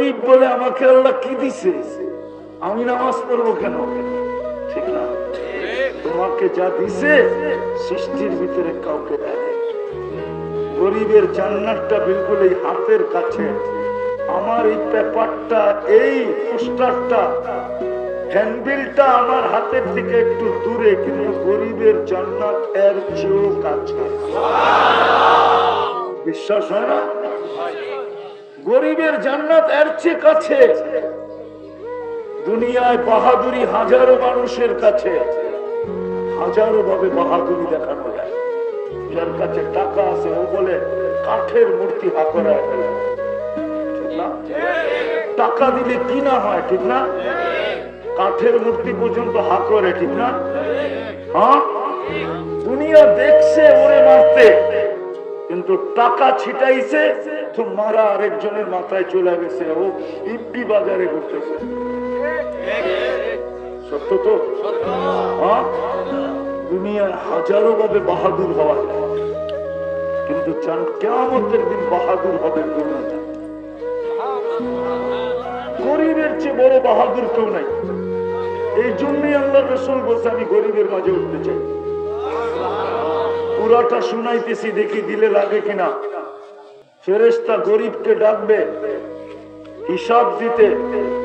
গরিব বলে আমাকে আল্লাহ কি দিছে, আমি নামাজ পড়বো কেন? ঠিক না? তোমাকে যা দিছে সৃষ্টির ভিতরে কাউকে দেয়। গরিবের জান্নাতটা বিলকুল এই হাতের কাছে। আমার এই পেপারটা, এই পোস্টারটা, হ্যান্ডবিলটা আমার হাতের থেকে একটু দূরে, কিন্তু গরিবের জান্নাত এর চেয়েও কাছে। বিশ্বাস হয় না? গরিবের জান্নাত এর চেয়ে কাছে। দুনিয়ায় বাহাদুরি হাজারো মানুষের কাছে, হাজারো ভাবে বাহাদুরি দেখানো যায়। যার কাছে টাকা আছে ও বলে কাঠের মূর্তি হাকড়ায় ফেলে, ঠিক না? টাকা দিলে কি না হয়, ঠিক না? কাঠের মূর্তি পর্যন্ত হাকড়ে, ঠিক না? হ্যাঁ, দুনিয়া দেখছে ওরে মারতে, কিন্তু টাকা ছিটাইছে তো মারা আরেকজনের মাথায় চলে গেছে, ও ইপি বাজারে ঘুরতেছে। সত্য তো? হ্যাঁ, দুনিয়ার হাজারো ভাবে বাহাদুর হওয়া যায়, কিন্তু কিয়ামতের দিন বাহাদুর হবে দুনিয়া। গরিবের চেয়ে বড় বাহাদুর কেউ নাই। এই জন্যই আল্লাহ রাসূল বলছে আমি গরিবের মাঝে উঠতে চাই। পুরাটা শুনাইতেছি, দেখি দিলে লাগে কিনা। ফেরেশতা গরিবকে ডাকবে হিসাব দিতে,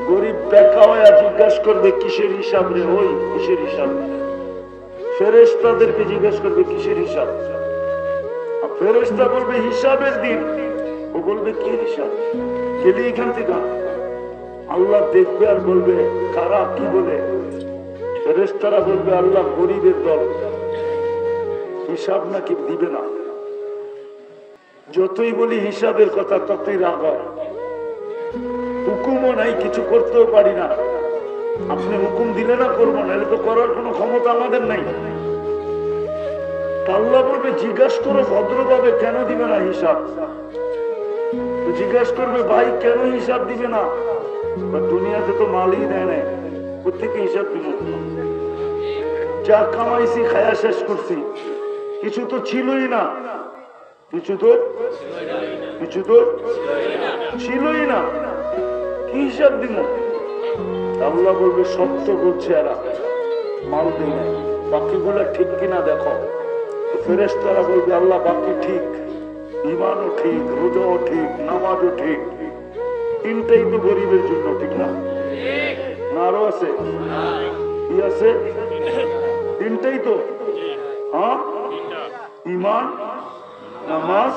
গরিব বেকা হয়ে জিজ্ঞাসা করবে কিসের হিসাব রে? ওই কিসের হিসাব? ফেরেশতাদেরকে জিজ্ঞাসা করবে কিসের হিসাব? ফেরেশতা বলবে হিসাবের দিন। ও বলবে কি হিসাব? গেলি এখান থেকে। আল্লাহ দেখবে আর বলবে কারা কি বলে? ফেরেশতারা বলবে আল্লাহ গরিবের দল, হিসাব নাকি দিবে না। যতই বলি হিসাবের কথা ততই রাগ হয়। হুকুমও নাই, কিছু করতেও পারি না। আপনি হুকুম দিলে না করবো না, এটা তো করার কোনো ক্ষমতা আমাদের নাই। আল্লাহ বলবে জিজ্ঞাসা করো ভদ্রভাবে, কেন দিবে না হিসাব? জিজ্ঞাসা করবে ভাই কেন হিসাব দিবে না? দুনিয়াতে তো মালই দেয় না, কোথেকে হিসাব দিব? যা কামাইছি খায়া শেষ করছি, কিছু তো ছিলই না, কিছু তো ছিলই না, কি হিসাব দিব? আল্লাহ বলবে সত্য বলছে এরা, মাল দিই নাই, বাকিগুলা ঠিক কিনা দেখো। ফেরেশতারা বলবে আল্লাহ বাকি ঠিক, ঈমানও ঠিক, রোজাও ঠিক, নামাজও ঠিক, তিনটাই তো গরিবের জন্য, ঠিক না? না আরো আছে? কি আছে? তিনটাই তো। হ্যাঁ, ঈমান, নামাজ,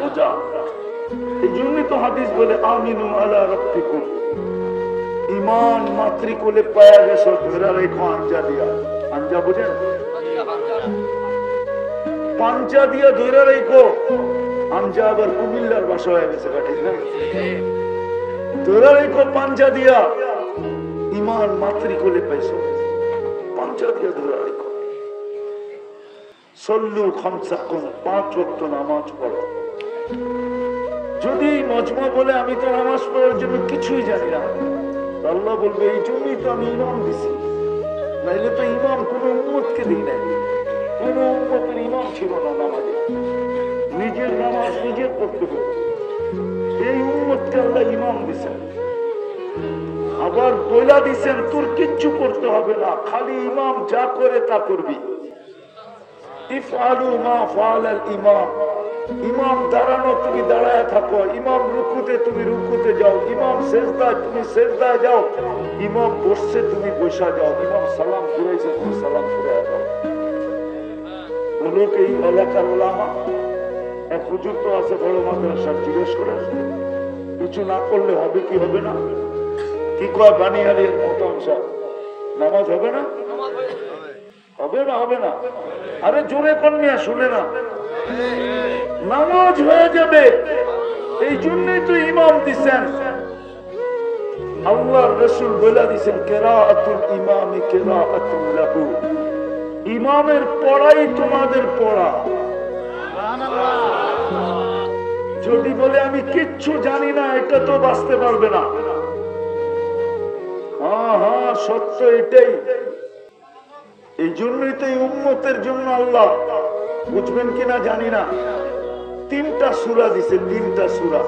রোজা। এই জন্যই তো হাদিস বলে আমিনু আলা রাব্বিকুম, ঈমান মাতৃকুলে পায়া গেছো, ধরে রেখো আঞ্জা দিয়া। আঞ্জা বুঝেন? পাঞ্জা দিয়া ধরে রেখো। আঞ্জা আবার কুমিল্লার ভাষা হয়ে গেছে, ঠিক না? ধরে রেখো পাঞ্জা দিয়া, ঈমান মাতৃকুলে পাইছো, পাঞ্জা দিয়া ধরে রেখো। সল্লু খামসাকুম, 5 ওয়াক্ত নামাজ পড়ো। যদি মজমা বলে আমি তো নামাজ পড়ার জন্য কিছুই জানি না, আল্লাহ বলবে এই জন্যই তো আমি ইমাম দিছি, নাইলে তো ইমাম কোন উম্মতকে দিই নাই। কোন উম্মতের ইমাম ছিল না নামাজে, নিজের নামাজ নিজের পড়তে হবে। এই উম্মতকে আল্লাহ ইমাম দিছেন, আবার বইলা দিছেন তোর কিচ্ছু করতে হবে না, খালি ইমাম যা করে তা করবি। ইফআলু মা ফাআলাল ইমাম, ইমাম দাঁড়ানো তুমি দাঁড়ায় থাকো, ইমাম রুকুতে তুমি রুকুতে যাও, ইমাম সেজদায় তুমি সেজদায় যাও, ইমাম বসছে তুমি বসা যাও, ইমাম সালাম ফিরাইছে তুমি সালাম ফিরাইয়া যাও। লোক এই এলাকার ওলামা, এক হুজুর তো আছে বড় মাদ্রাসার, জিজ্ঞেস করে কিছু না করলে হবে কি হবে না? কি কয় বানিয়ারের মতামসা, নামাজ হবে না? হবে না? হবে না? আরে জোরে কন্যা শুনে না, নামাজ হয়ে যাবে। এই জন্যই তো ইমাম দিছেন। আল্লাহর রাসূল বলে দিছেন কিরাআতুল ইমামি কিরাআতুল লাহু, ইমামের পড়াই তোমাদের পড়া। যদি বলে আমি কিচ্ছু জানি না, এটা তো বাঁচতে পারবে না। হ্যাঁ হ্যাঁ, সত্য এটাই। এই জন্যই তো এই উম্মতের জন্য আল্লাহ, বুঝবেন কিনা জানি না, 3টা সূরা দিছে, 3টা সূরা।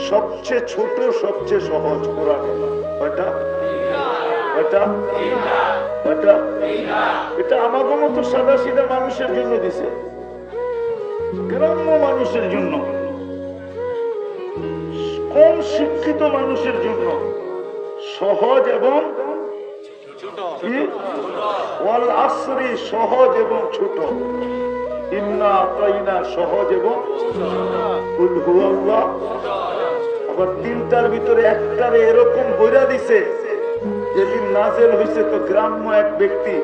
সবচেয়ে ছোট সবচেয়ে সহজ কোরআনে কয়টা? কয়টা? কয়টা? এটা আমাদের মতো সাদা সিধা মানুষের জন্য দিছে, গ্রাম্য মানুষের জন্য, কম শিক্ষিত মানুষের জন্য সহজ এবং ওয়াল আসরি সহজ এবং ছোট, ইন্না আতাইনা সহজ এবং কুল হুয়াল্লাহ। আবার তিনটার ভিতরে একটারে এরকম বইরা দিছে, যেদিন নাজেল হয়েছে তো গ্রাম্য এক ব্যক্তি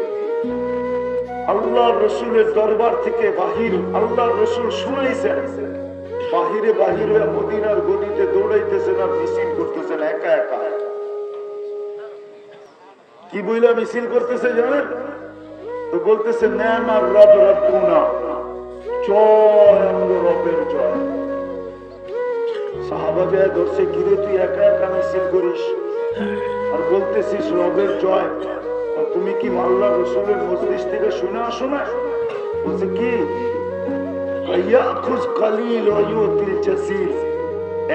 আল্লাহ রসুলের দরবার থেকে বাহির, আল্লাহ রসুল শুনাইছেন, বাহিরে বাহিরে মদিনার গলিতে দৌড়াইতেছেন আর মিছিল করতেছেন একা একা। কি বইলা মিছিল করতেছে জানেন? তো বলতেছে নেমার রব রব্বুনা, জয় আমাদের রবের জয়। সাহাবা যায় ধরছে, কিরে তুই একা একা মিছিল করিস আর বলতেছিস রবের জয়, তুমি কি আল্লাহ রসুলের মজলিস থেকে শুনে আসো না? বলছে কি,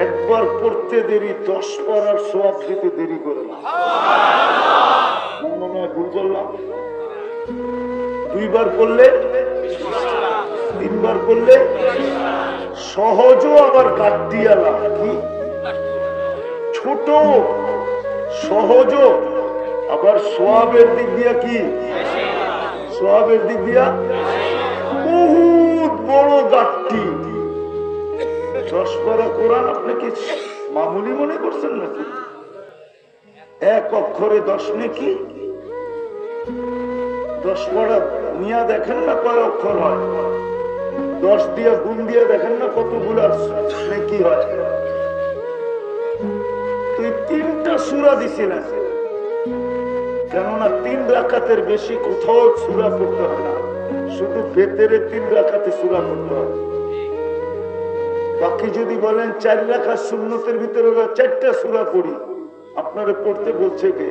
একবার পড়তে দেরি 10 পড়ার সওয়াব দিতে দেরি করে না। ভুল করলাম? 2 বার পড়লে, 3 বার পড়লে সহজও আবার গাদ্দিয়ালা, কি ছোট সহজও আবার সওয়াবের দিক দিয়া কি, সওয়াবের দিক দিয়া বহুত বড় গাট্টি। 10 পারা কোরআন আপনি কি মামুলি মনে করছেন নাকি? এক অক্ষরে 10 নেকি। 10 পারা নিয়া দেখেন না কয় অক্ষর হয়, 10 দিয়া গুণ দিয়ে দেখেন না কতগুলো নেকি হয়। তুই 3টা সূরা দিছিলেন, কেননা 3 রাকাতের বেশি কোথাও সূরা পড়তে হয় না, শুধু বেতেরে 3 রাকাতে সূরা পড়তে হয়। বাকি যদি বলেন 4 রাকাত সুন্নতের ভিতরে 4টা সূরা পড়ি, আপনারা পড়তে বলছে কে?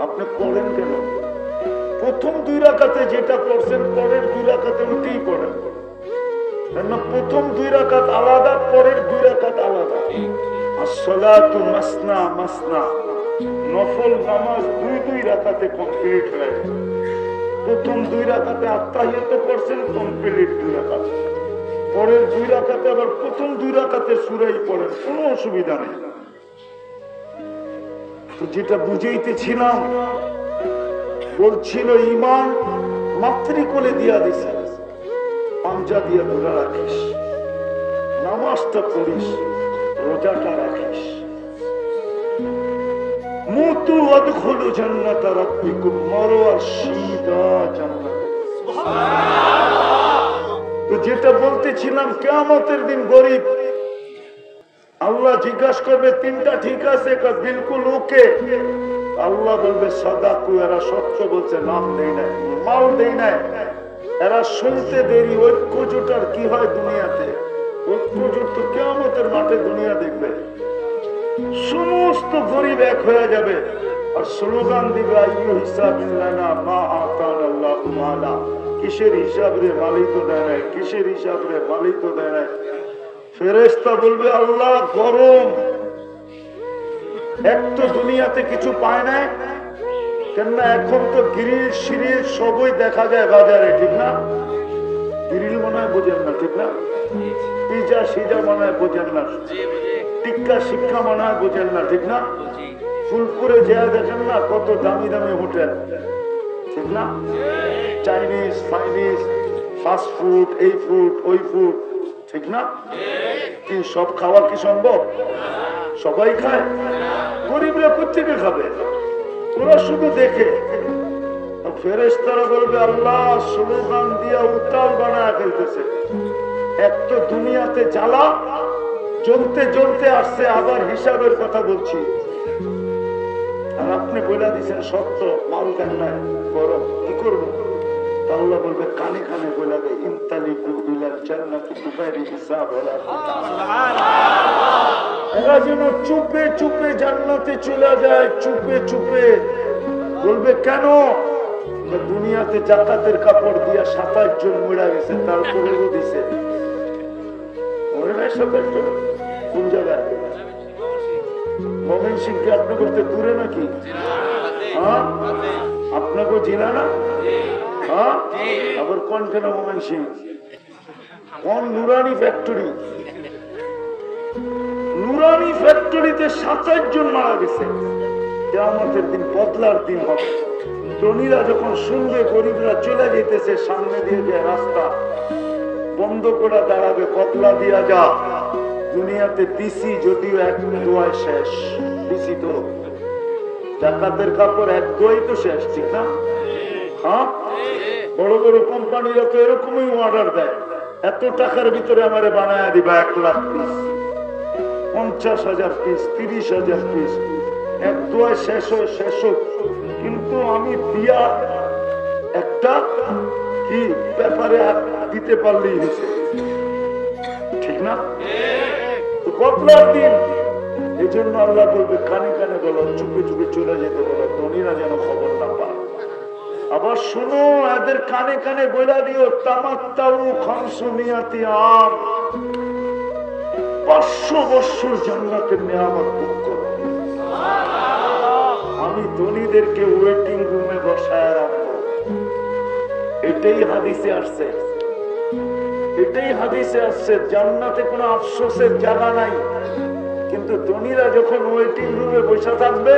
আপনি পড়েন কেন? প্রথম 2 রাকাতে যেটা পড়ছেন পরের 2 রাকাতে ওইটাই পড়েন, কেননা প্রথম 2 রাকাত আলাদা, পরের 2 রাকাত আলাদা। আসসালাতু মাসনা মাসনা, নফল নামাজ 2 রাকাতে কমপ্লিট হয়ে যায়। প্রথম 2 রাকাতে আত্তাহিয়াত পড়ছেন, কমপ্লিট 2 রাকাত, পরের 2 রাকাতে আবার প্রথম 2 রাকাতে সূরাই পড়েন, কোনো অসুবিধা নেই। তো যেটা বুঝাইতেছিলাম, বলছিল ঈমান মাতৃকোলে দিয়া দিছে, পাঞ্জা দিয়া ধরে রাখিস, নামাজটা পড়িস, রোজাটা রাখিস। মুতু আদখুলু জান্নাতা রাব্বিকুম, মরো আর সিধা জান্নাতে। তো যেটা বলতেছিলাম, কিয়ামতের দিন গরিব আল্লাহ জিজ্ঞাসা করবে 3টা ঠিক আছে, বিলকুল ওকে। আল্লাহ বলবে সাদাকু, এরা সত্য বলছে, নাম দেই নাই, মাল দেই নাই, এরা শুনতে দেরি। ঐক্য জোটার কি হয় দুনিয়াতে? ঐক্য জোট তো কিয়ামতের মাঠে দুনিয়া দেখবে, সমস্ত গরিব এক হয়ে যাবে আর স্লোগান দিবে আইয়ু হিসাবিল্লানা মা আতানাল্লাহু মালা। কিসের হিসাব রে? মালিক তো দেয় নাই। কিসের হিসাব রে? মালিক তো দেয় নাই। ফেরেশতা বলবে আল্লাহ গরম, এক তো দুনিয়াতে কিছু পায় নাই, কেননা এখন তো গ্রিল সিরিল সবই দেখা যায় বাজারে, ঠিক না? গ্রিল মনে হয় বোঝেন না, ঠিক না? পিজা সিজা মনে হয় বোঝেন না, টিক্কা শিক্ষা মনে হয় বোঝেন না, ঠিক না? ফুলপুরে যা দেখেন না কত দামি দামি হোটেল, ঠিক না? চাইনিজ ফাইনিজ ফাস্ট ফুড, এই ফুড ওই ফুড, ঠিক না? কি সব খাওয়া কি সম্ভব? সবাই খায়? গরিবরা কোথেকে খাবে? ওরা শুধু দেখে। ফেরেশতারা বলবে আল্লাহ স্লোগান দিয়া উত্তাল বানায় ফেলতেছে। এক তো দুনিয়াতে জ্বালা, জ্বলতে জ্বলতে আসছে, আবার হিসাবের কথা বলছি, আর আপনি বলে দিচ্ছেন সত্য, মাল দেন নাই, গরম, কি করবো? আল্লাহ বলবে কানে কানে বলে দেয় ইনতালিকু ইলাল জান্নাতি বিগাইরি হিসাব ওয়ালা কিতাব। এরা যেন চুপে চুপে জান্নাতে চলে যায়, চুপে চুপে। বলবে কেন? দুনিয়াতে জাকাতের কাপড় দিয়া 27 জন মরে গেছে, তারপরেও দিছে। মরে নাই 27 জন? কোন জায়গায়? ময়মনসিংহ কি আপনি করতে দূরে নাকি? হ্যাঁ, আপনাকে জেলা না? হ্যাঁ, আবার কোন কেন ময়মনসিংহ? কোন নুরানি ফ্যাক্টরি? নুরানি ফ্যাক্টরিতে 27 জন মারা গেছে। কিয়ামতের দিন বদলার দিন হবে। ধনীরা যখন শুনবে গরিবরা চলে যেতেছে, সামনে দিয়ে যে রাস্তা বন্ধ করে দাঁড়াবে, বদলা দিয়া যা। দুনিয়াতে দিছি যদিও এক দোয়ায় শেষ। দিছি তো জাকাতের কাপড় এক দোয়াই তো শেষ, ঠিক না? হ্যাঁ, বড় বড় কোম্পানিরা তো এরকমই অর্ডার দেয়, এত টাকার ভিতরে আমারে বানায় দিবা 1 লাখ পিস, 50,000 পিস, 30,000 পিস, এক দোয়ায় শেষ হয় শেষ হোক। কিন্তু আমি দিয়া একটা কি ব্যাপারে দিতে পারলেই হয়েছে, ঠিক না? বদলার দিন। এই জন্য আল্লাহ বলবে কানে কানে বলো, চুপে চুপে চলে যেতে বলো, ধনীরা যেন খবর না পায়। আবার শুনো, এদের কানে কানে বলে দিও তামাত্তাউ খামসুমিয়াতি আম, 500 বছর জান্নাতের নিয়ামত ভোগ করো। আমি ধনীদেরকে ওয়েটিং রুমে বসায় রাখবো। এটাই হাদিসে আসছে, এটাই হাদিসে আসছে। জান্নাতে কোনো আফসোসের জায়গা নাই, কিন্তু ধনীরা যখন ওয়েটিং রুমে বসে থাকবে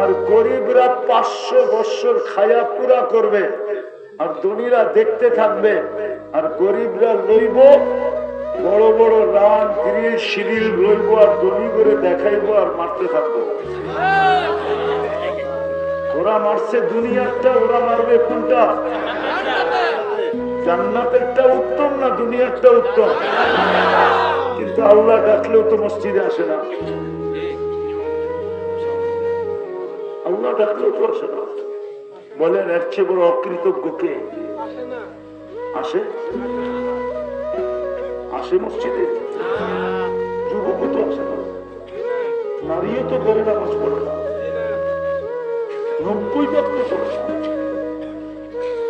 আর গরিবরা 500 বছর খায়া পুরা করবে, আর ধনীরা দেখতে থাকবে, আর গরিবরা লইব বড় বড় রান গ্রিল শিরিল লইব, আর ধনী করে দেখাইবো আর মারতে থাকবো। ওরা মারছে দুনিয়ারটা, ওরা মারবে কোনটা? জান্নাতেরটা উত্তম না দুনিয়ারটা উত্তম? কিন্তু আল্লাহ ডাকলেও তো মসজিদে আসে না, আল্লাহ ডাকলেও তো আসে না। বলেন এর চেয়ে বড় অকৃতজ্ঞ কে? আসে? আসে মসজিদে? যুবক তো আসে না, নারীও তো করে নামাজ পড়ে না, 90% তো করে না।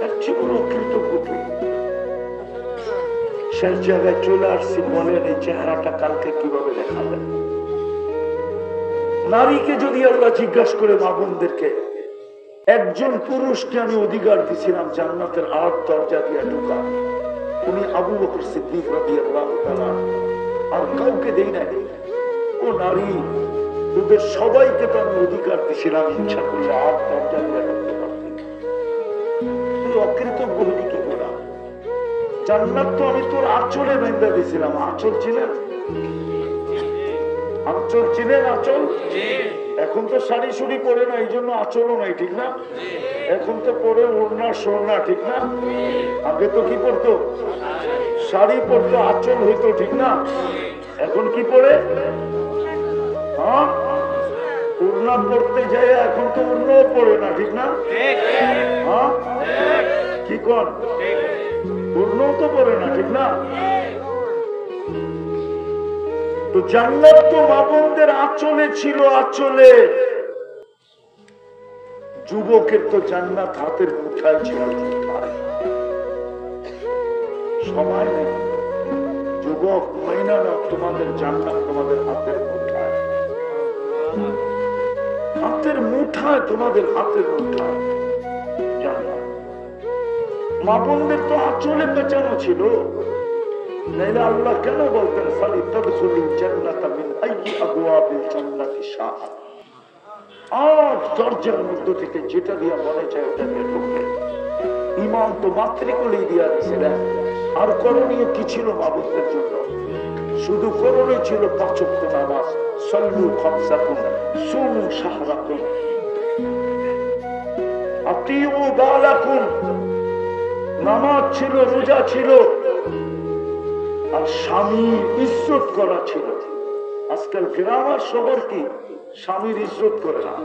এর চেয়ে বড় অকৃতজ্ঞ কে? শেষ জায়গায় চলে আসছি, বলেন এই চেহারাটা কালকে কিভাবে দেখাবেন? নারীকে যদি আল্লাহ জিজ্ঞাসা করে, মা বোনদেরকে, একজন পুরুষকে আমি অধিকার দিছিলাম জান্নাতের 8 দরজা দিয়ে ঢোকা, উনি আবু বকর সিদ্দিক রাদিয়াল্লাহু তাআলা, আর কাউকে দেই নাই। ও নারী, তোদের সবাইকে তো আমি অধিকার দিছিলাম, ইচ্ছা করলে 8 দরজা দিয়ে ঢুকতে পারতি। তুই অকৃতজ্ঞ হলি কি করে? জান্নাত তো আমি তোর আঁচলে বেঁধে দিছিলাম। আঁচল ছিলেন? আঁচল ছিলেন? আঁচল এখন তো শাড়ি শুড়ি পরে না, এই জন্য আঁচলও নাই, ঠিক না? এখন তো পরে ওড়না সোড়না, ঠিক না? আগে তো কি পরতো? শাড়ি পরতো, আঁচল হইতো, ঠিক না? এখন কি পরে? হ্যাঁ, ওড়না পরতে যায়, এখন তো ওড়নাও পরে না, ঠিক না? হ্যাঁ, কি কর? ওড়নাও তো পরে না, ঠিক না? তো জান্নাত তো মা বোনদের আঁচলে ছিল, আঁচলে। যুবকের তো জান্নাত হাতের মুঠায় ছিল, মুঠায়। সময় নেই যুবক, মাইনা নাও, তোমাদের জান্নাত তোমাদের হাতের মুঠায়, হাতের মুঠায়, তোমাদের হাতের মুঠায় জান্নাত। মা বোনদের তো আঁচলে পেঁচানো ছিল, নাইলে আল্লাহ কেন বলতেন ফালি তাদখুলুল জান্নাতা মিন আইয়ি আবওয়াবিল জান্নাতি শাআ, 8 দরজার মধ্য থেকে যেটা দিয়া মনে চায় ওটা দিয়ে ঢুকবে। ইমান তো মাতৃকুলেই দিয়া দিছে না। আর করণীয় কি ছিল বাবুদের জন্য? শুধু করণীয় ছিল 5 ওয়াক্ত নামাজ, সাল্লু খামসাকুম সুমু শাহরাকুম আতিউ বালাকুম। নামাজ ছিল, রোজা ছিল, আর স্বামীর ইজ্জত করা ছিল। আজকাল গ্রাম আর শহর কি স্বামীর ইজ্জত করে না?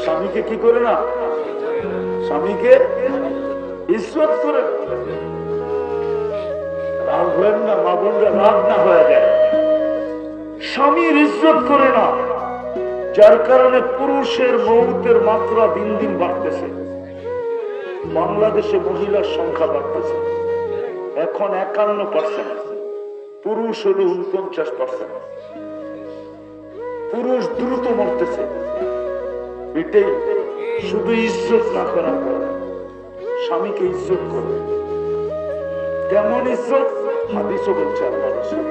স্বামীকে কি করে না? স্বামীকে ইজ্জত করে। রাগ হয় না, মা বোনরা রাগ না হয়ে যায়। স্বামীর ইজ্জত করে না, যার কারণে পুরুষের মৌতের মাত্রা দিন দিন বাড়তেছে। বাংলাদেশে মহিলার সংখ্যা বাড়তেছে, এখন 51%। পুরুষ হলো 49%। পুরুষ দ্রুত মরতেছে, এটাই শুধু ইজ্জত না করার পরে স্বামীকে ইজ্জত করবে। কেমন ইজ্জত? হাদিসও বলছে আল্লাহ রাসূল,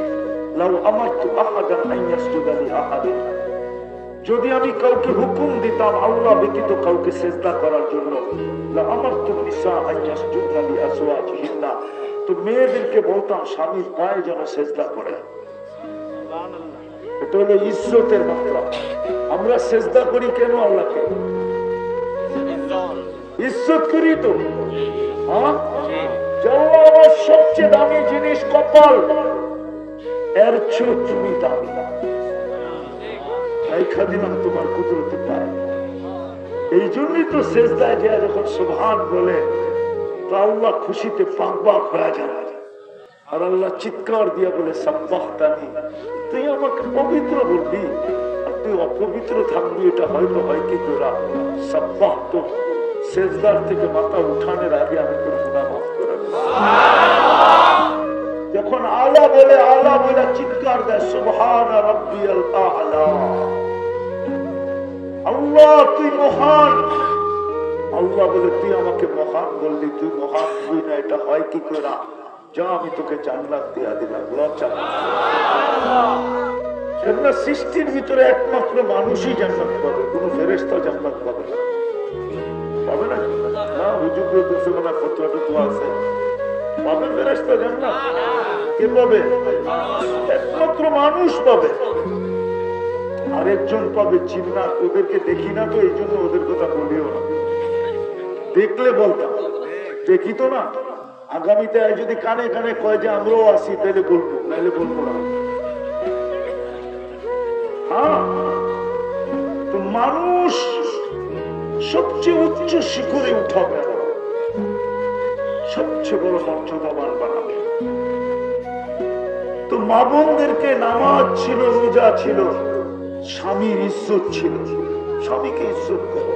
লাউ আমারতু আহাদান আন ইয়াসজুদা লি আহাদিন, যদি আমি কাউকে হুকুম দিতাম আল্লাহ ব্যতীত কাউকে সিজদা করার জন্য, লা আমারতু নিসা আন ইয়াসজুদনা লি আজওয়াজিহিন্না, তো মেয়েদেরকে বলতাম স্বামীর পায়ে যেন সিজদা করে। এটা হলো ইজ্জতের মাত্রা। আমরা সিজদা করি কেন আল্লাহকে? ইজ্জত করি তো। আমার সবচেয়ে দামি জিনিস কপাল, এর চেয়ে তুমি দামি না। রেখা দিলাম তোমার কুদরতি পায়। এই জন্যই তো সিজদায় যায় যখন সুবহান বলে তো আল্লাহ খুশিতে পাক হয়ে যায়, আর আল্লাহ চিৎকার দিয়া বলে সাব্বাহতানি, তুই আমাকে পবিত্র বলবি আর তুই অপবিত্র থাকবি, এটা হয়তো হয় কি করে? সাব্বাহ তো সিজদার থেকে মাথা উঠানোর আগে আমি তোর গুনাহ মাফ করে দেব। যখন আলা বলে চিৎকার দেয় সুবহান রাব্বিয়াল আ'লা, আল্লাহ তুই মহান। আল্লাহ বলে তুই আমাকে মহান বললি, তুই মহান তুই না, এটা হয় কি করে? যা আমি তোকে জান্নাত দিয়া দিলাম। কেননা সৃষ্টির ভিতরে একমাত্র মানুষই জান্নাত পাবে, কোন ফেরেশতা জান্নাত পাবে না। পাবে না? না, হুজুর দেশে মনে হয় ফতোয়াটা তো আছে, পাবে ফেরেশতা জান্নাত? কে পাবে? একমাত্র মানুষ পাবে। আরেকজন পাবে জিন্নাত, ওদেরকে দেখি না তো এই জন্য ওদের কথা বলিও না, দেখলে বলতাম, দেখি তো না। আগামীতে যদি কানে কানে কয় যে আমরাও আসি তাহলে বলবো, নাহলে বলবো না। হ্যাঁ, তো মানুষ সবচেয়ে উচ্চ শিখরে উঠাবে, সবচেয়ে বড় মর্যাদাবান বানাবে। তো মা বোনদেরকে নামাজ ছিল, রোজা ছিল, স্বামীর ইজ্জত ছিল, স্বামীকে ইজ্জত করো।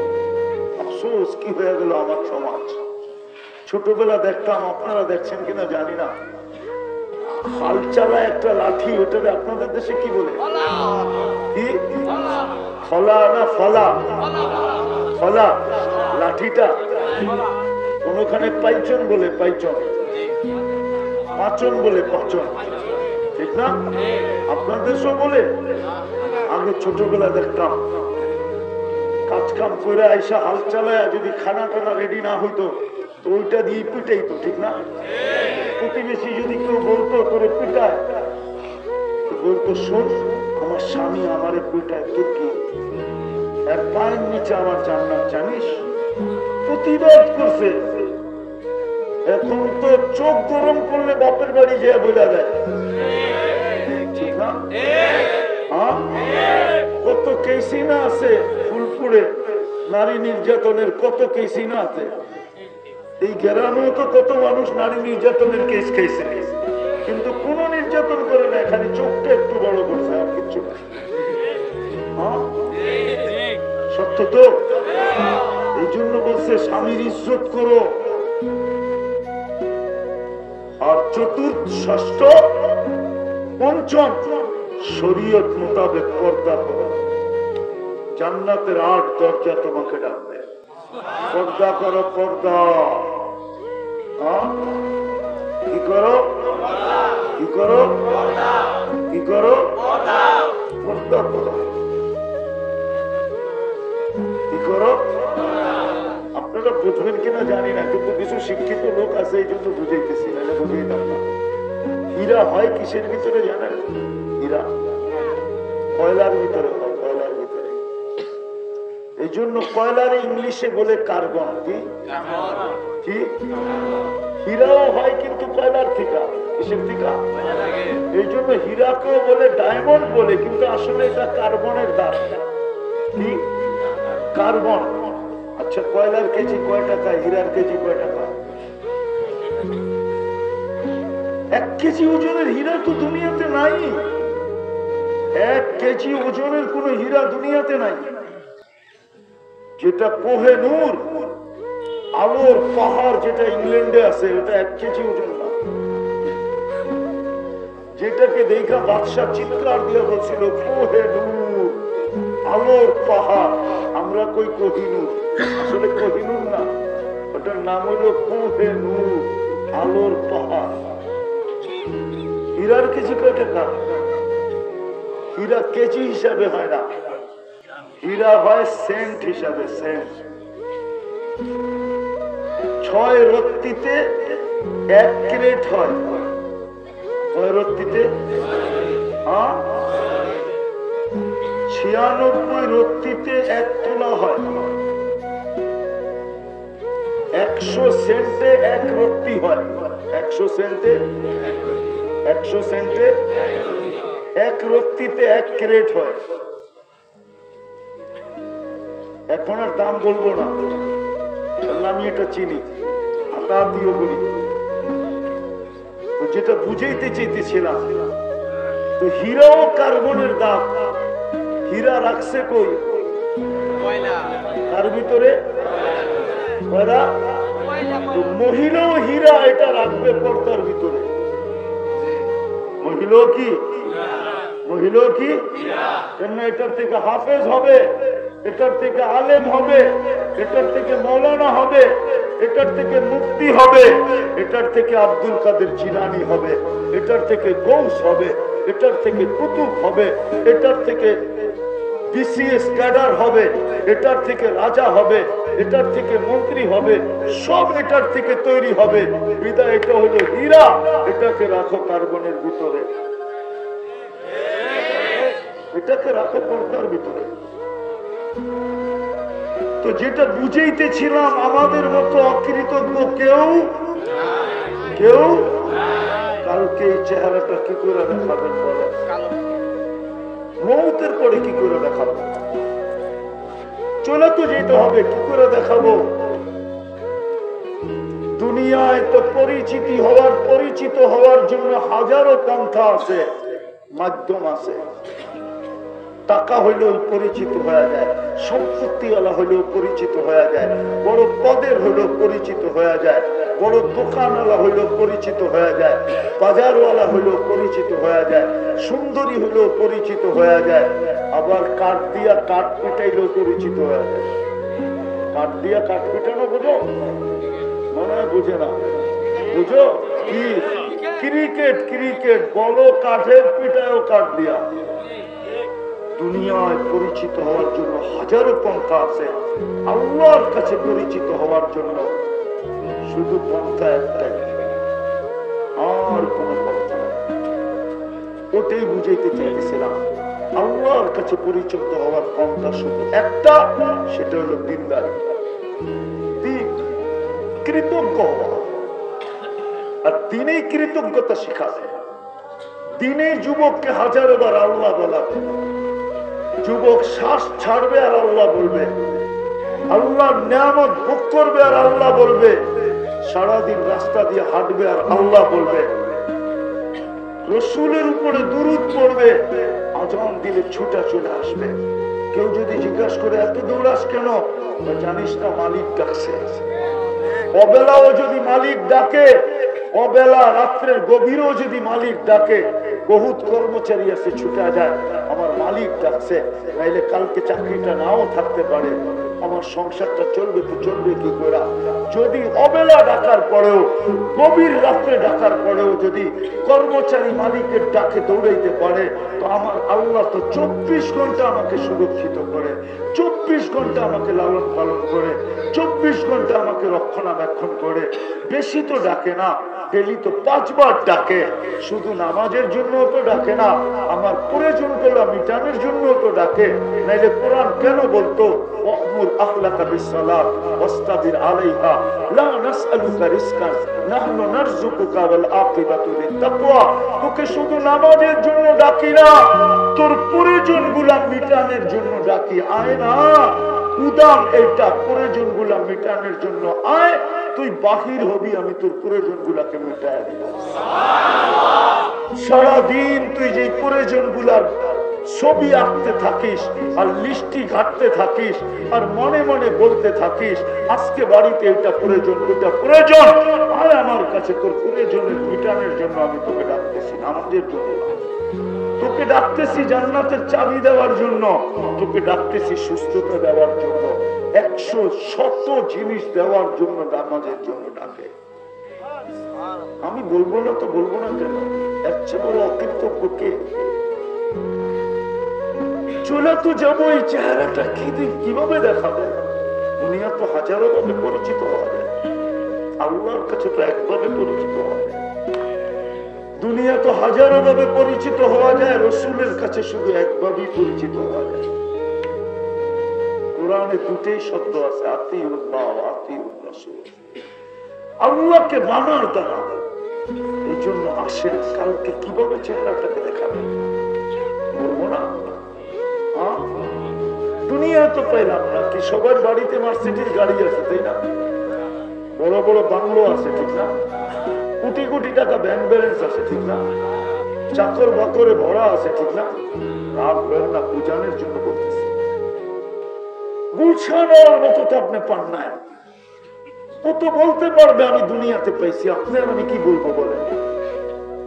আফসোস কি হয়ে গেল আমার সমাজ। ছোটবেলা দেখতাম, আপনারা দেখছেন কিনা জানি না, হাল চালা একটা লাঠি, ওটাকে আপনাদের দেশে কি বলে? কি ফলা না ফলা? ফলা লাঠিটা, কোনখানে পাইচন বলে, পাইচন, পাচন বলে, পাচন, ঠিক না? আপনার দেশও বলে। আগে ছোটবেলা দেখতাম কাজ কাম করে আইসা হাল চালায় যদি খানা টানা রেডি না হইতো তো ওইটা দিয়ে পিটাইতো, ঠিক না? প্রতিবেশী যদি কেউ বলতো তোরে পিটায়, বলতো শোন আমার স্বামী আমারে পিটায়, তোর কি? এর পায়ের নিচে আমার জান্নাত জানিস? প্রতিবাদ করছে। এখন তো চোখ গরম করলে বাপের বাড়ি যেয়ে বোঝা যায়, ঠিক না? কত কেসি না আছে ফুলপুরে নারী নির্যাতনের, কত কেসি না আছে। এই গ্রামেও তো কত মানুষ নারী নির্যাতনের কেস খাইছে, কিন্তু কোন নির্যাতন করে না, খালি চোখটা একটু বড় করছে, আর কিচ্ছু না। সত্য তো? এই জন্য বলছে স্বামীর ইজ্জত করো। আর চতুর্থ, ষষ্ঠ, পঞ্চম, শরীয়ত মোতাবেক পর্দা করো। জান্নাতের 8 দরজা তোমাকে ডাকবে, পর্দা করো, পর্দা। কি করো? কি করো? কি করো? পর্দা করো। কি করো? আপনারা বুঝবেন কিনা জানি না, কিন্তু কিছু শিক্ষিত লোক আছে এই জন্য বুঝাইতেছি, নাহলে বুঝাইতাম না। হীরা হয় কিসের ভিতরে জানেন? হীরা কয়লার ভিতরে হয়, কয়লার ভিতরে। এই জন্য কয়লার ইংলিশে বলে কার্বন। কি? হীরাও হয় কিন্তু কয়লার থেকে। কিসের থেকে? এই জন্য হীরাকেও বলে ডায়মন্ড বলে, কিন্তু আসলে এটা কার্বনের দাম। কি? কার্বন। আচ্ছা, কয়লার কেজি কয় টাকা, হীরার কেজি কয় টাকা? 1 কেজি ওজনের হীরা তো দুনিয়াতে নাই। 1 কেজি ওজনের কোন হীরা দুনিয়াতে নাই। যেটা কোহে-নূর, আলোর পাহাড়, যেটা ইংল্যান্ডে আছে, ওটা 1 কেজি ওজন না। যেটাকে দেখা বাদশা চিৎকার দিয়ে বলছিল কোহে নূর, আলোর পাহাড়। আমরা কই কোহিনূর, আসলে কোহিনূর না, ওটার নাম হলো কোহে নূর, আলোর পাহাড়। হীরার কেজি কয় টাকা? হীরা কেজি হিসাবে হয় না, হীরা হয় সেন্ট হিসাবে। সেন্ট 6 রত্তিতে 1 ক্যারেট হয়। 6 রত্তিতে 96 রত্তিতে 1 তোলা হয়। 100 সেন্টে 1 রত্তি হয়। 100 সেন্টে 1 রত্তিতে 1 ক্যারেট হয়। এখন আর দাম বলবো না, আমি এটা চিনি, হাতাহাতিও করি। যেটা বুঝাইতে চাইতেছিলাম, তো হীরা ও কার্বনের দাম। হীরা রাখছে কই? তার ভিতরে মহিলাও হীরা এটা রাখবে পর্দার ভিতরে। মহিলাও কি এটার থেকে হাফেজ হবে, এটার থেকে আলেম হবে, এটার থেকে মৌলানা হবে, এটার থেকে মুফতি হবে, এটার থেকে আব্দুল কাদের জিলানী হবে, এটার থেকে গৌস হবে, এটার থেকে কুতুব হবে, এটার থেকে বিসিএস ক্যাডার হবে, এটার থেকে রাজা হবে, এটার থেকে মন্ত্রী হবে, সব এটার থেকে তৈরি হবে। বিদায় এটা হলো হীরা, এটাকে রাখো কার্বনের ভিতরে, এটাকে রাখো পর্দার ভিতরে। তো যেটা বুঝাইতেছিলাম, আমাদের মতো অকৃতজ্ঞ কেউ কালকে এই চেহারাটা কি করে দেখাবেন বলে? মৌতের পরে কি করে দেখাবো? চলে তো যেতে হবে, কি করে দেখাবো? দুনিয়ায় তো পরিচিত হওয়ার জন্য হাজারো পন্থা আছে, মাধ্যম আছে। টাকা হইলেও পরিচিত হয়ে যায়, সম্পত্তিওয়ালা হইলেও পরিচিত হয়ে যায়, বড় পদের হইলেও পরিচিত হয়ে যায়, বড় দোকানওয়ালা হইলেও পরিচিত হয়ে যায়, বাজারওয়ালা হইলেও পরিচিত হয়ে যায়, সুন্দরী হইলেও পরিচিত হয়ে যায়, আবার কাঠ দিয়া কাঠ পিটাইলেও পরিচিত হয়ে যায়। কাঠ দিয়া কাঠ পিটানো বুঝো? মনে হয় বুঝে না। বুঝো কি? ক্রিকেট বলো, কাঠের পিটায়ও কাঠ দিয়া। দুনিয়ায় পরিচিত হওয়ার জন্য হাজারো পন্থা আছে, আল্লাহর কাছে পরিচিত হওয়ার জন্য শুধু পন্থা একটাই, আর কোন পন্থা নেই। ওটাই বুঝাইতে চাইতেছিলাম, আল্লাহর কাছে পরিচিত হওয়ার পন্থা শুধু একটা, সেটা হলো দিনদারি, কৃতজ্ঞ হওয়া। আর দিনেই কৃতজ্ঞতা শিখাবে, দিনেই যুবককে হাজারো বার আল্লাহ বলাবে। যুবক শ্বাস ছাড়বে আর আল্লাহ বলবে, আল্লাহর নিয়ামত ভোগ করবে আর আল্লাহ বলবে, সারাদিন রাস্তা দিয়ে হাঁটবে আর আল্লাহ বলবে, রসুলের উপরে দুরূদ পড়বে, আজান দিলে ছুটা চলে আসবে। কেউ যদি জিজ্ঞাসা করে এত দৌড়াস কেন, জানিস না মালিক ডাকছে। অবেলাও যদি মালিক ডাকে, অবেলা রাত্রের গভীরেও যদি মালিক ডাকে, বহুত কর্মচারী আছে ছুটা যায়, আমার মালিক ডাকছে, নাইলে কালকে চাকরিটা নাও থাকতে পারে, আমার সংসারটা চলবে তো চলবে কি করে। যদি অবেলা ডাকার পরেও, গভীর রাত্রে ডাকার পরেও যদি কর্মচারী মালিকের ডাকে দৌড়াইতে পারে, তো আমার আল্লাহ তো 24 ঘন্টা আমাকে সুরক্ষিত করে, 24 ঘন্টা আমাকে লালন পালন করে, 24 ঘন্টা আমাকে রক্ষণাবেক্ষণ করে। বেশি তো ডাকে না, ডেলি তো 5 বার ডাকে, শুধু নামাজের জন্য তো ডাকে না, আমার প্রয়োজনগুলো মিটানোর জন্য তো ডাকে। নাইলে কোরআন কেন বলতো ওয়া'মুর আহলাকা বিসসালাত ওয়াসতাবির আলাইহা লা নাসআলুকা রিজকান নাহনু নারযুকুকা ওয়াল আকিবাতু লিত-তাকওয়া। তোকে শুধু নামাজের জন্য ডাকি না, তোর প্রয়োজনগুলো মিটানোর জন্য ডাকি। আয় না, উদাম এটা প্রয়োজনগুলো মিটানোর জন্য আয়, তুই বাহির হবি, আমি তোর প্রয়োজনগুলোকে মিটায় দিব। সারাদিন তুই যে প্রয়োজনগুলার ছবি আঁকতে থাকিস আর লিস্টি ঘাটতে থাকিস আর মনে মনে বলতে থাকিস আজকে বাড়িতে এটা প্রয়োজন ওটা প্রয়োজন, আর আমার কাছে তোর প্রয়োজনের মিটানের জন্য আমি তোকে ডাকতেছি, নামাজের জন্য না। তোকে ডাকতেছি জান্নাতের চাবি দেওয়ার জন্য, তোকে ডাকতেছি সুস্থতা দেওয়ার জন্য, 100 জিনিস দেওয়ার জন্য নামাজের জন্য ডাকে। আমি বলবো না তো বলবো না কেন? এর চেয়ে বড় অকৃতজ্ঞ কে? চলে তো যাবো, এই চেহারাটা কিভাবে দেখাবে? দুনিয়া তো হাজারো ভাবে পরিচিত হওয়া যায়, আল্লাহর কাছে তো একভাবে পরিচিত হওয়া যায়। দুনিয়া তো হাজারো ভাবে পরিচিত হওয়া যায়, রসুলের কাছে শুধু একভাবেই পরিচিত হওয়া যায়। কোরআনে দুটোই শব্দ আছে, আতিউল্লাহ ওয়া আতিউর রাসূল, আল্লাহকে মানার দ্বারা। এই জন্য আসেন, কালকে কিভাবে চেহারাটাকে দেখাবে বলবো না। দুনিয়া তো পাইলাম না কি সবার বাড়িতে মার্সিডিজ গাড়ি আছে, তাই না? বড় বড় বাংলো আছে, ঠিক না? কোটি কোটি টাকা ব্যাংক ব্যালেন্স আছে, ঠিক না? চাকর বাকরে ভরা আছে, ঠিক না? রাগ বের না, পূজানের জন্য বলতেছি। গুলশানের মতো তো আপনি পান নাই। ও তো বলতে পারবে আমি দুনিয়াতে পাইছি, আপনার আমি কি বলবো বলেন?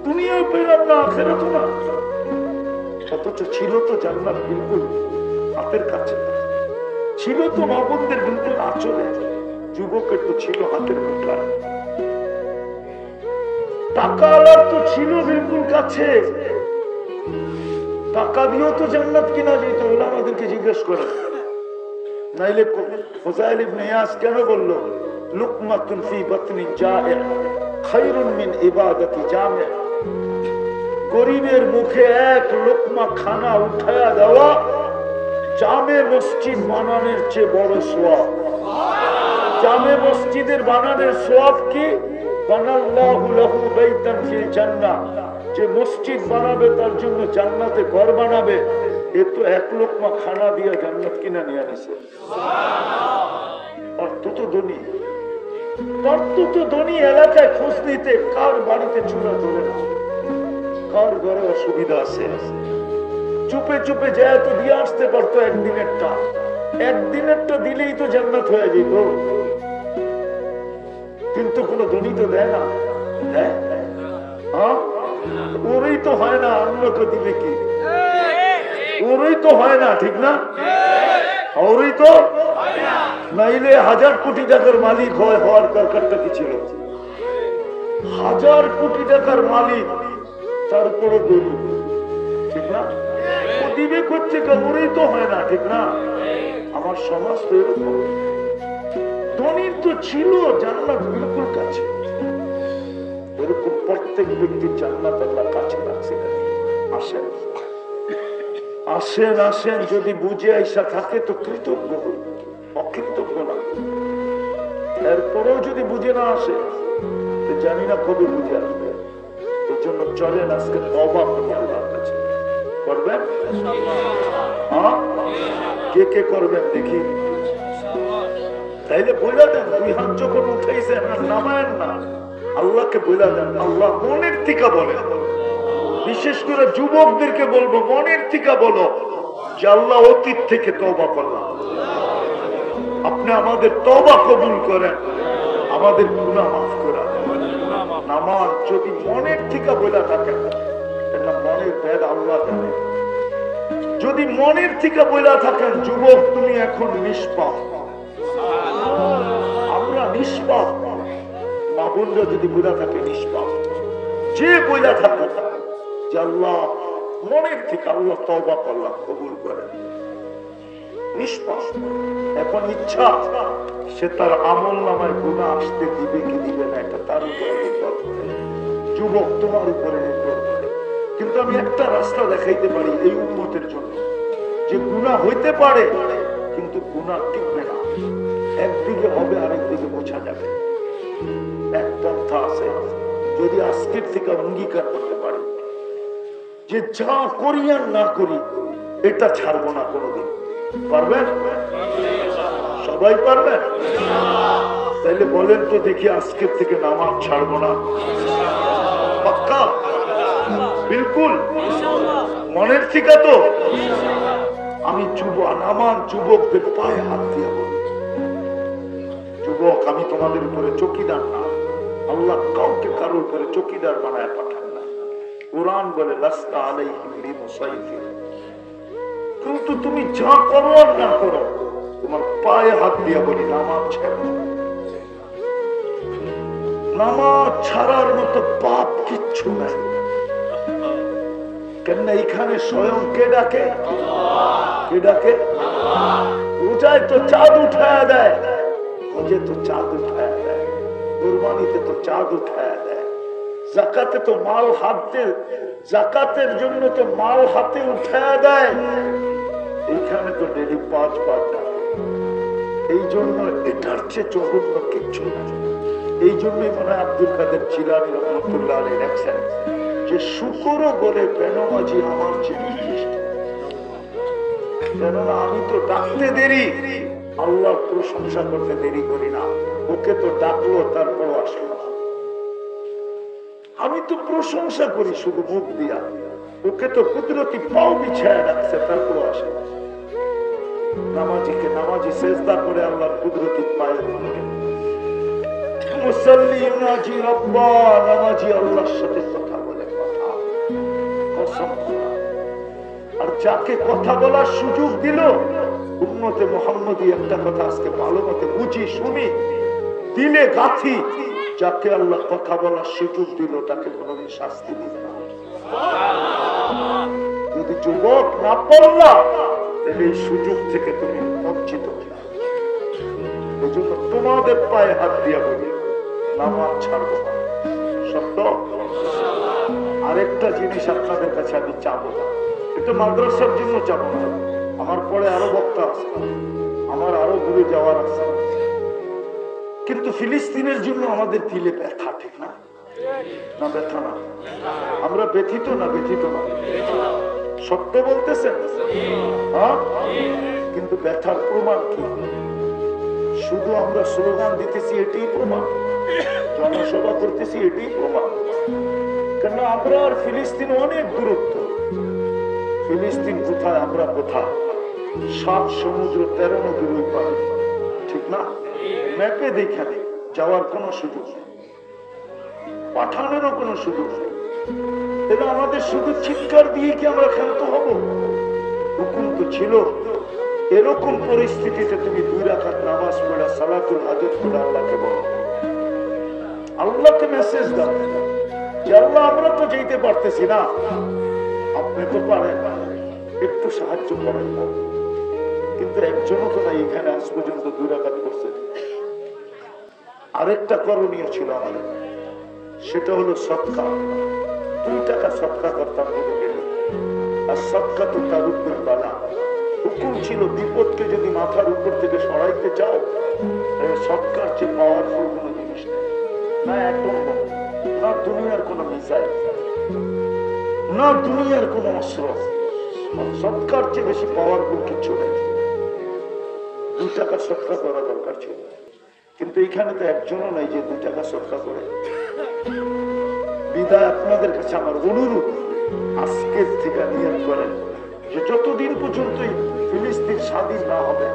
দুনিয়ায় পেলাম না, আখেরাতও না। অথচ ছিল তো জান্নাত বিলকুল হাতের কাছে, ছিল তো মাবুদের বিলকুল আঁচলে, যুবকের তো ছিল হাতের মুঠায়, টাকা আলার তো ছিল বিলকুল কাছে। টাকা দিয়েও তো জান্নাত কিনা যেত, ওরা আমাদেরকে জিজ্ঞেস করে। নাইলে ফুযাইল ইবনে ইয়াস কেন বললো লুকমাতুন ফি বাতনি জায়ে খায়রুন মিন ইবাদাতি জামি'? গরিবের মুখে এক লোকমা খানা উঠায়া দেওয়া জামে মসজিদ বানানোর চেয়ে বড় সওয়াব। জামে মসজিদের বানানোর সওয়াব কি? বানাল্লাহু লাহু বাইতান ফিল জান্নাহ, যে মসজিদ বানাবে তার জন্য জান্নাতে ঘর বানাবে। এ তো এক লোকমা খানা দিয়া জান্নাত কিনা নিয়ে আসে। অর্থ তো ধনী, অর্থ তো ধনী। এলাকায় খোঁজ নিতে কার বাড়িতে চুলা ধরে না, কার ঘরে অসুবিধা আছে, চুপে চুপে যায় তো দিয়ে আসতে পারতো। একদিনেরটা দিলেই তো জান্নাত হয়ে যেত, কিন্তু কোনো ধনী তো দেয় না। ওরই তো হয় না, অন্যকে দিবে কি? ওরই তো হয় না, ঠিক না? ওরই তো নাইলে 1000 কোটি টাকার মালিক হওয়ার দরকারটা কি ছিল? 1000 কোটি টাকার মালিক, তারপরে ধনী, ঠিক না? ও দিবে করছে, ওরই তো হয় না, ঠিক না? আমার সমাজ তো এরকম। ধনীর তো ছিল জান্নাত বিলকুল কাছে, এরকম প্রত্যেক ব্যক্তির জান্নাত আল্লাহ কাছে রাখছে। আসেন আসেন আসেন, যদি বুঝে আইসা থাকে তো কৃতজ্ঞ হই, অকৃতজ্ঞ না। এরপরেও যদি বুঝে না আসে তো জানি না কবে বুঝে আসবে। এই জন্য চলেন আজকে তওবা করি আল্লাহর কাছে। করবেন? কে কে করবেন দেখি? তাইলে বইলা দেন, 2 হাত যখন উঠাইছেন আর নামায়েন না, আল্লাহকে বইলা দেন। আল্লাহ মনের থেকে বলে, বিশেষ করে যুবকদেরকে বলবো, মনের থেকে বলো যে আল্লাহ অতীত থেকে তওবা করলাম, আপনি আমাদের তওবা কবুল করেন, আমাদের গুনাহ মাফ করেন। নামাজ যদি মনের থেকে বইলা থাকেন, এটা মনের ভেদ আল্লাহ জানে। যদি মনের থেকে বইলা থাকেন যুবক তুমি এখন নিষ্পাপ, আমরা নিষ্পাপ, মা বোনরা যদি বইলা থাকে নিষ্পাপ, যে বইলা থাকে যে আল্লাহ মনের থেকে আল্লাহ তওবা করলাম, কবুল করেন, নিষ্পাপ। এখন ইচ্ছা সে তার আমল নামায় গুনাহ আসতে দিবে কি দিবে না, এটা তার উপরে নির্ভর করে, যুবক তোমার উপরে নির্ভর করে। কিন্তু আমি একটা রাস্তা দেখাইতে পারি এই উম্মতের জন্য, যে গুনাহ হইতে পারে কিন্তু গুনাহ টিকবে না, একদিকে হবে আরেকদিকে বোঝা যাবে। এক পন্থা আছে, যদি আজকের থেকে অঙ্গীকার করতে পারি যে যা করি আর না করি এটা ছাড়বো না কোনোদিন। পারবেন? সবাই পারবেন? তাইলে বলেন তো দেখি, আজকের থেকে নামাজ ছাড়বো না, পাক্কা? বিলকুল। মনের থেকে তো আমি আমার যুবকদের পায়ে হাত দিয়ে বলি, যুবক আমি তোমাদের উপরে চকিদার না, আল্লাহ কাউকে কারো উপরে চকিদার বানায় পাঠান না। কোরআন বলে লাস্তা আলাইহিম বিমুসাইতির, কিন্তু তুমি যা করো আর না করো তোমার পায়ে হাত দিয়ে বলি নামাজ ছেড়ো। নামাজ ছাড়ার মতো পাপ কিচ্ছু নাই। কেন এখানে স্বয়ং কে ডাকে? কে ডাকে? উঠায় তো চাঁদ উঠায় দেয়, মুঝে তো চাঁদ উঠায় দেয়, কুরবানিতে তো চাঁদ উঠায় দেয়, জাকাতে তো মাল হাতে, জাকাতের জন্য তো মাল হাতে উঠায় দেয়, এইখানে তো ডেলি 5 ডাকে। এই জন্য এটার চেয়ে জঘন্য কিচ্ছু না। এই জন্যই মনে হয় আব্দুল কাদের জিলানী রহমতুল্লাহ আলাইহি লেখছেন যে শুকরও বলে বেনমাজি আমার চেয়ে নিকৃষ্ট। কেননা আমি তো ডাকতে দেরি, আল্লাহর প্রশংসা করতে দেরি করি না। ওকে তো ডাকলো তারপরও আসলো না। আমি তো প্রশংসা করি শুধু মুখ দিয়া, ওকে তো কুদরতি পাও বিছায় রাখছে তারপরও আসে না। নামাজিকে নামাজি সেজদা করে আল্লাহর কুদরতি পায়ের মধ্যে, মুসাল্লি ইউনাজি রব্বা, নামাজি আল্লাহর সাথে কথা বলে, কথা কসম খোদা। আর যাকে কথা বলার সুযোগ দিল উম্মতে মুহাম্মদী, একটা কথা আজকে ভালো মতে বুঝি শুনি, দিলে গাথি, যাকে আল্লাহ কথা বলার সুযোগ দিল তাকে কোনোদিন শাস্তি দিবে না। যদি যুবক না পড়লা তাহলে এই সুযোগ থেকে তুমি বঞ্চিত হলে। এই জন্য তোমাদের পায়ে হাত দিয়া বলি নামাজ ছাড়বো না, সত্য। আরেকটা জিনিস আপনাদের কাছে আমি চাবো না, এটা মাদ্রাসার জন্য চাবো না, আমার পরে আরো বক্তা আছে, আমার আরো দূরে যাওয়ার আছে, কিন্তু ফিলিস্তিনের জন্য আমাদের দিলে ব্যথা, ঠিক না? না ব্যথা না? আমরা ব্যথিত না? ব্যথিত না? সত্য বলতেছেন? হ্যাঁ, কিন্তু ব্যথার প্রমাণ কি? শুধু আমরা স্লোগান দিতেছি এটাই প্রমাণ, জনসভা করতেছি এটাই প্রমাণ? কেন আমরা আর ফিলিস্তিন অনেক দূরত্ব। ফিলিস্তিন কোথায়, আমরা কোথায়? 7 সমুদ্র 13 নদীর ওই পারে, ঠিক না? ম্যাপে দেখে নেই, যাওয়ার কোন সুযোগ নেই, পাঠানোরও কোন সুযোগ নেই। তাহলে আমাদের শুধু চিৎকার দিয়ে কি আমরা ক্ষান্ত হব? হুকুম তো ছিল এরকম পরিস্থিতিতে তুমি 2 রাকাত নামাজ পড়া সালাতুল হাজত করে আল্লাহকে বলো, আল্লাহকে মেসেজ দাও যে আল্লাহ আমরা তো যেতে পারতেছি না, আপনি তো পারেন, একটু সাহায্য করেন। কিন্তু একজনও তো না এখানে আজ পর্যন্ত 2 রাকাত করছে। আরেকটা করণীয় ছিল আমাদের, সেটা হলো সদকা। 2 টাকা সদকা করতাম বলে গেলে, আর সদকা তো তার উপর বালা। হুকুম ছিল বিপদকে যদি মাথার উপর থেকে সরাইতে চাও, সদকার চেয়ে পাওয়ারফুল কোন জিনিস নেই, না একদম না দুনিয়ার কোন মিসাইল, না দুনিয়ার কোন অস্ত্র, সদকার চেয়ে বেশি পাওয়ারফুল কিছু নেই। 2 টাকা সদকা করা দরকার ছিল, কিন্তু এখানে তো একজনও নাই যে 2 টাকা সদকা করে। বিদায় আপনাদের কাছে আমার অনুরোধ, আজকের থেকে নিয়ত করেন যে যতদিন পর্যন্ত ফিলিস্তিন স্বাধীন না হবে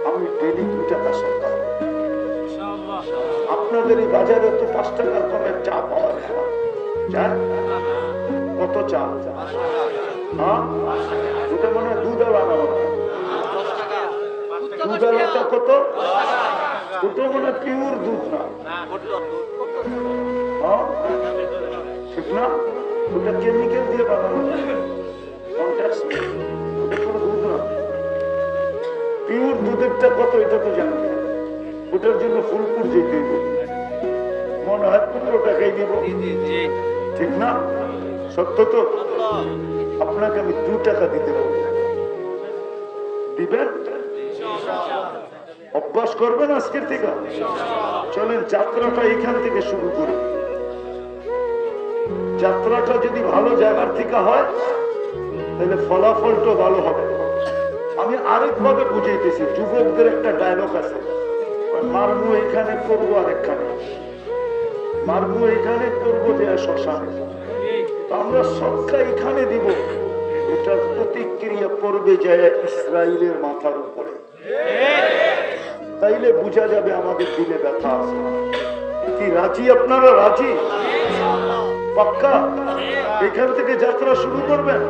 আমি ডেলি 2 টাকা সদকা করব। আপনাদের এই বাজারে তো 5 টাকার কমে চা পাওয়া যায় না। চা কত? চা হ্যাঁ, এটা মনে হয় দুধ আলা না, দুধ আলাটা কত? ওটা মনে হয় পিওর দুধ না, হ্যাঁ ঠিক না? ওটা কেমিক্যাল দিয়ে বানানো, পিওর দুধেরটা কত এটা তো জানি, ওটার জন্য ফুলপুর যেতে মনে হয় 15 টাকাই দিব, ঠিক না? সত্য তো? আপনাকে আমি 2 টাকা দিতে পারবো, দিবেন? অভ্যাস করবেন আজকের থেকে। চলেন যাত্রাটা এখান থেকে শুরু করি। যাত্রাটা যদি ভালো জায়গার থেকে হয় তাহলে ফলাফলটা ভালো হবে। আমি আরেকভাবে বুঝাইতেছি, যুবকদের একটা ডায়লগ আছে, মারমু এখানে করবো আরেকখানে, মারমু এখানে করবো দেয়া শ্মশানে। আমরা সবটা এখানে দিব, এটার প্রতিক্রিয়া পড়বে যায় ইসরায়েলের মাথার উপরে। তাইলে বোঝা যাবে আমাদের দিলে ব্যথা আছে কি। রাজি? আপনারা রাজি? পাক্কা? এখান থেকে যাত্রা শুরু করবেন।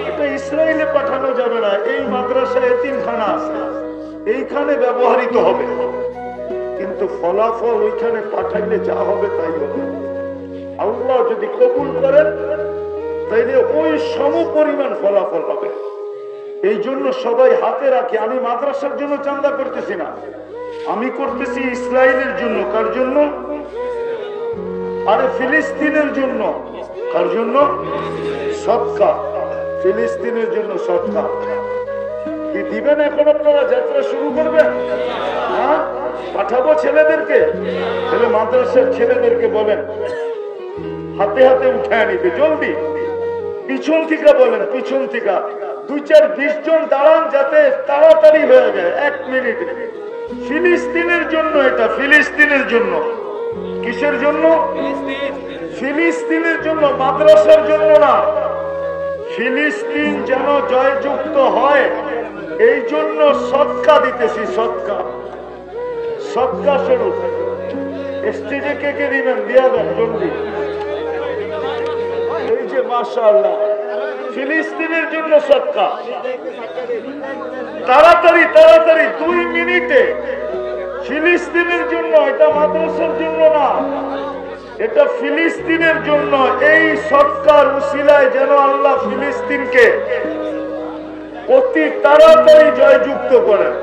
এটা ইসরায়েলে পাঠানো যাবে না, এই মাদ্রাসা এতিমখানা আছে, এইখানে ব্যবহৃত হবে, কিন্তু ফলাফল ওইখানে পাঠাইলে যা হবে তাই হবে। আল্লাহ যদি কবুল করেন তাইলে ওই সম পরিমাণ ফলাফল হবে। এই জন্য সবাই হাতে রাখে। আমি মাদ্রাসার জন্য চাঁদা করতেছি না, আমি করতেছি ইসরায়েলের জন্য। কার জন্য? আরে ফিলিস্তিনের জন্য। কার জন্য? সদকা। ফিলিস্তিনের জন্য সদকা। কি দিবেন? এখন আপনারা যাত্রা শুরু করবেন? হ্যাঁ, পাঠাবো ছেলেদেরকে। তাহলে মাদ্রাসার ছেলেদেরকে বলেন হাতে হাতে উঠায় নিতে জলদি। পিছন থেকে বলেন, পিছন থেকে 2-4-20 জন দাঁড়ান যাতে তাড়াতাড়ি হয়ে যায় 1 মিনিটে। ফিলিস্তিনের জন্য এটা, ফিলিস্তিনের জন্য। কিসের জন্য? ফিলিস্তিনের জন্য, মাদ্রাসার জন্য না। ফিলিস্তিন যেন জয়যুক্ত হয় এই জন্য সদকা দিতেছি। সদকা, সদকা স্বরূপ। স্টেজে কে কে দিবেন দিয়া দেন জলদি। এই যে মাশাআল্লাহ, ফিলিস্তিনের জন্য সদকা। তাড়াতাড়ি তাড়াতাড়ি 2 মিনিটে। ফিলিস্তিনের জন্য, এটা মাদ্রাসার জন্য না, এটা ফিলিস্তিনের জন্য। এই সদকার উসিলায় যেন আল্লাহ ফিলিস্তিনকে অতি তাড়াতাড়ি জয়যুক্ত করেন।